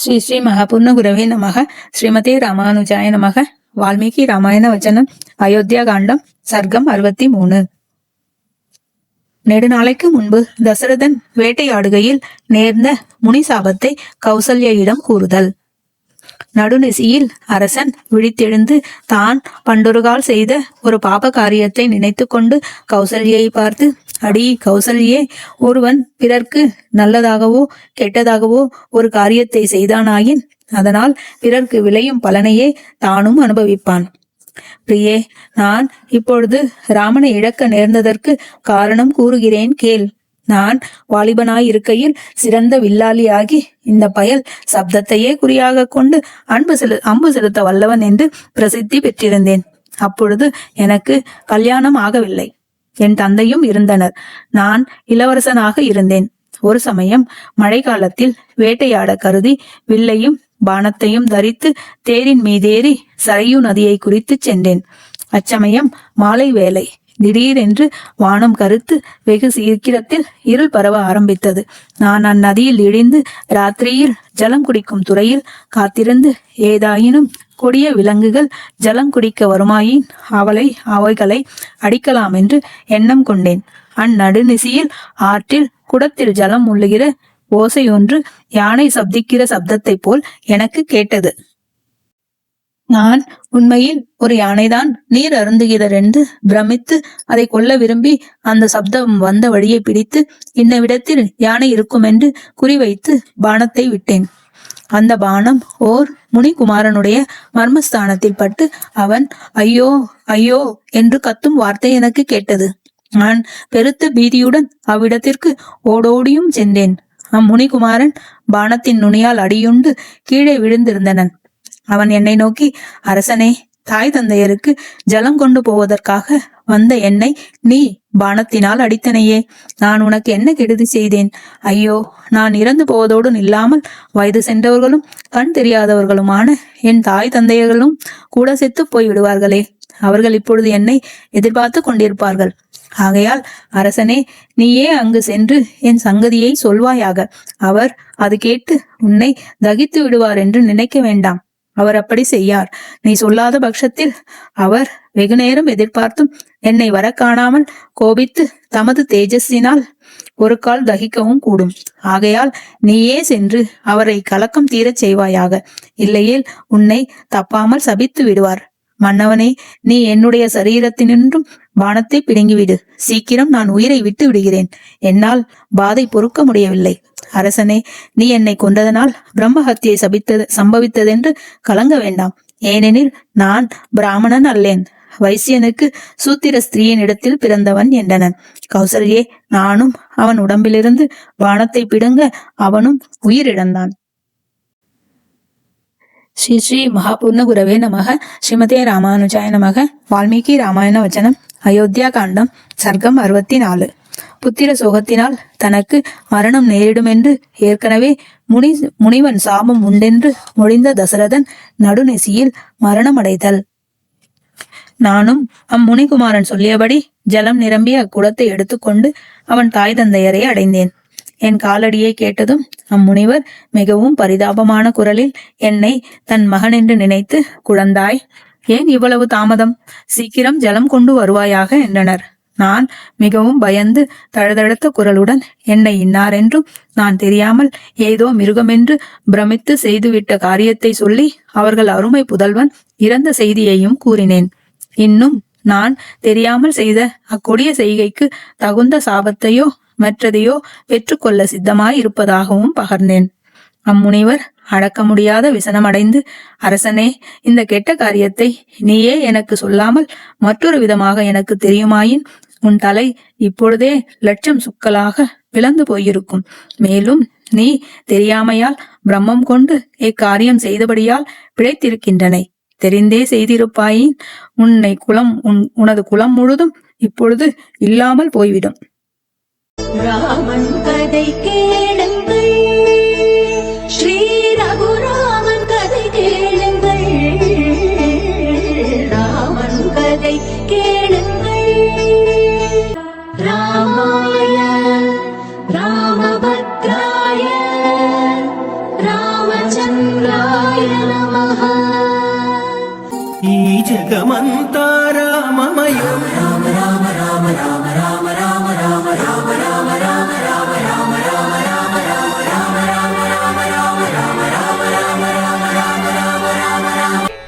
ஸ்ரீ ஸ்ரீ மகாபூர்ண குரவே நமக. ஸ்ரீமதே ராமானுஜாய நமக. வால்மீகி ராமாயண வச்சனம். அயோத்தியா காண்டம். சர்க்கம் 63. நெடுநாளைக்கு முன்பு தசரதன் வேட்டையாடுகையில் நேர்ந்த முனிசாபத்தை கௌசல்யிடம் கூறுதல். நடுநிசியில் அரசன் விழித்தெழுந்து தான் பண்டொருகால் செய்த ஒரு பாப காரியத்தை நினைத்து கொண்டு கௌசல்யை பார்த்து, அடி கௌசல்யே, ஒருவன் பிறர்க்கு நல்லதாகவோ கெட்டதாகவோ ஒரு காரியத்தை செய்தானாயின் அதனால் பிறர்க்கு விளையும் பலனையே தானும் அனுபவிப்பான். பிரியே, நான் இப்பொழுது ராமனை இழக்க நேர்ந்ததற்கு காரணம் கூறுகிறேன் கேள். நான் வாலிபனாயிருக்கையில் சிறந்த வில்லாளியாகி இந்த பயல் சப்தத்தையே குறியாக கொண்டு அம்பு செலுத்த வல்லவன் என்று பிரசித்தி பெற்றிருந்தேன். அப்பொழுது எனக்கு கல்யாணம் ஆகவில்லை. என் தந்தையும் இருந்தனர். நான் இளவரசனாக இருந்தேன். ஒரு சமயம் மழை காலத்தில் வேட்டையாட கருதி வில்லையும் பானத்தையும் தரித்து தேரின் மீதேறி சரையு நதியை குறித்து சென்றேன். அச்சமயம் மாலை வேலை. திடீரென்று வானம் கருத்து வெகு சீக்கிரத்தில் இருள் பரவ ஆரம்பித்தது. நான் அந்நதியில் இழிந்து ராத்திரியில் ஜலம் குடிக்கும் துறையில் காத்திருந்து ஏதாயினும் கொடிய விலங்குகள் ஜலம் குடிக்க வருமாயின் அவைகளை அடிக்கலாம் என்று எண்ணம் கொண்டேன். அந்நடுநிசியில் ஆற்றில் குடத்தில் ஜலம் முள்ளுகிற ஓசை ஒன்று யானை சப்திக்கிற சப்தத்தை போல் எனக்கு கேட்டது. நான் உண்மையில் ஒரு யானைதான் நீர் அருந்துகிறார் என்று பிரமித்து அதை கொல்ல விரும்பி அந்த சப்தம் வந்த வழியை பிடித்து இன்னவிடத்தில் யானை இருக்கும் என்று குறிவைத்து பானத்தை விட்டேன். அந்த பானம் ஓர் முனிகுமாரனுடைய மர்மஸ்தானத்தில் பட்டு அவன் ஐயோ ஐயோ என்று கத்தும் வார்த்தை எனக்கு கேட்டது. நான் பெருத்த பீதியுடன் அவ்விடத்திற்கு ஓடோடியும் சென்றேன். அம்முனிகுமாரன் பானத்தின் நுனியால் அடியுண்டு கீழே விழுந்திருந்தனன். அவன் என்னை நோக்கி, அரசனே, தாய் தந்தையருக்கு ஜலம் கொண்டு போவதற்காக வந்த என்னை நீ பானத்தினால் அடித்தனையே, நான் உனக்கு என்ன கெடுதி செய்தேன்? ஐயோ, நான் இறந்து போவதோடு நில்லாமல் வயது சென்றவர்களும் கண் தெரியாதவர்களுமான என் தாய் தந்தையர்களும் கூட செத்து போய் விடுவார்களே. அவர்கள் இப்பொழுது என்னை எதிர்பார்த்து கொண்டிருப்பார்கள். ஆகையால் அரசனே, நீயே அங்கு சென்று என் சங்கதியை சொல்வாயாக. அவர் அது கேட்டு உன்னை தகித்து விடுவார் என்று நினைக்க வேண்டாம். அவர் அப்படி செய்யார். நீ சொல்லாத பட்சத்தில் அவர் வெகுநேரம் எதிர்பார்த்தும் என்னை வர காணாமல் கோபித்து தமது தேஜஸினால் ஒரு கால் தகிக்கவும் கூடும். ஆகையால் நீயே சென்று அவரை கலக்கம் தீரச் செய்வாயாக. இல்லையேல் உன்னை தப்பாமல் சபித்து விடுவார். மன்னவனே, நீ என்னுடைய சரீரத்தினின்றும் பானத்தை பிடுங்கிவிடு. சீக்கிரம் நான் உயிரை விட்டு விடுகிறேன். என்னால் பாதை பொறுக்க முடியவில்லை. அரசனே, நீ என்னை கொன்றதனால் பிரம்மஹத்தியை சம்பவித்ததென்று கலங்க வேண்டாம். ஏனெனில் நான் பிராமணன் அல்லேன். வைசியனுக்கு சூத்திர ஸ்திரீயின் இடத்தில் பிறந்தவன் என்றனன். கௌசல்யே, நானும் அவன் உடம்பிலிருந்து பானத்தை பிடுங்க அவனும் உயிரிழந்தான். ஸ்ரீ ஸ்ரீ மகாபூர்ண குரவே நமக. ஸ்ரீமதே ராமானுஜாய நமக. வால்மீகி ராமாயண வச்சனம். அயோத்தியா காண்டம். சர்க்கம் 64. புத்திர சோகத்தினால் தனக்கு மரணம் நேரிடும் என்று ஏற்கனவே முனிவன் சாபம் உண்டென்று மொழிந்த தசரதன் நடுநெசியில் மரணமடைதல். நானும் அம்முனிகுமாரன் சொல்லியபடி ஜலம் நிரம்பிய அக்குடத்தை எடுத்துக்கொண்டு அவன் தாய் தந்தையரை அடைந்தேன். என் காலடியை கேட்டதும் அம்முனிவர் மிகவும் பரிதாபமான குரலில் என்னை தன் மகன் என்று நினைத்து, குழந்தாய், ஏன் இவ்வளவு தாமதம்? சீக்கிரம் ஜலம் கொண்டு வருவாயாக என்றனர். நான் மிகவும் பயந்து தழுதழுத்த குரலுடன் என்னை இன்னாரென்றும் நான் தெரியாமல் ஏதோ மிருகமென்று பிரமித்து செய்துவிட்ட காரியத்தை சொல்லி அவர்கள் அருமை புதல்வன் இறந்த செய்தியையும் கூறினேன். இன்னும் நான் தெரியாமல் செய்த அக்கொடிய செய்கைக்கு தகுந்த சாபத்தையோ மற்றதையோ பெற்றுக்கொள்ள சித்தமாய் இருப்பதாகவும் பகர்ந்தேன். அம்முனிவர் அடக்க முடியாத விசனமடைந்து, அரசனே, இந்த கெட்ட காரியத்தை நீயே எனக்கு சொல்லாமல் மற்றொரு விதமாக எனக்கு தெரியுமாயின் உன் தலை இப்பொழுதே லட்சம் சுக்கலாக பிளந்து போயிருக்கும். மேலும் நீ தெரியாமையால் பிரம்மம் கொண்டு இக்காரியம் செய்தபடியால் பிழைத்திருக்கின்றனை. தெரிந்தே செய்திருப்பாயின் உனது குலம் முழுதும் இப்பொழுது இல்லாமல் போய்விடும். ராமன் கதை கேளுங்கள், ஸ்ரீ ரகுராமன் கதை கேளுங்கள், ராமன் கதை கேளுங்கள். ராமாய ராமபத்ராய ராமச்சந்திராய లోకమంతా రామమయం.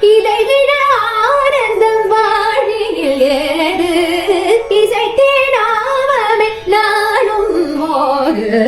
இதைவிட ஆனந்தம் வாழியில் ஏது இசைத்தே நாமமே நானும் மோது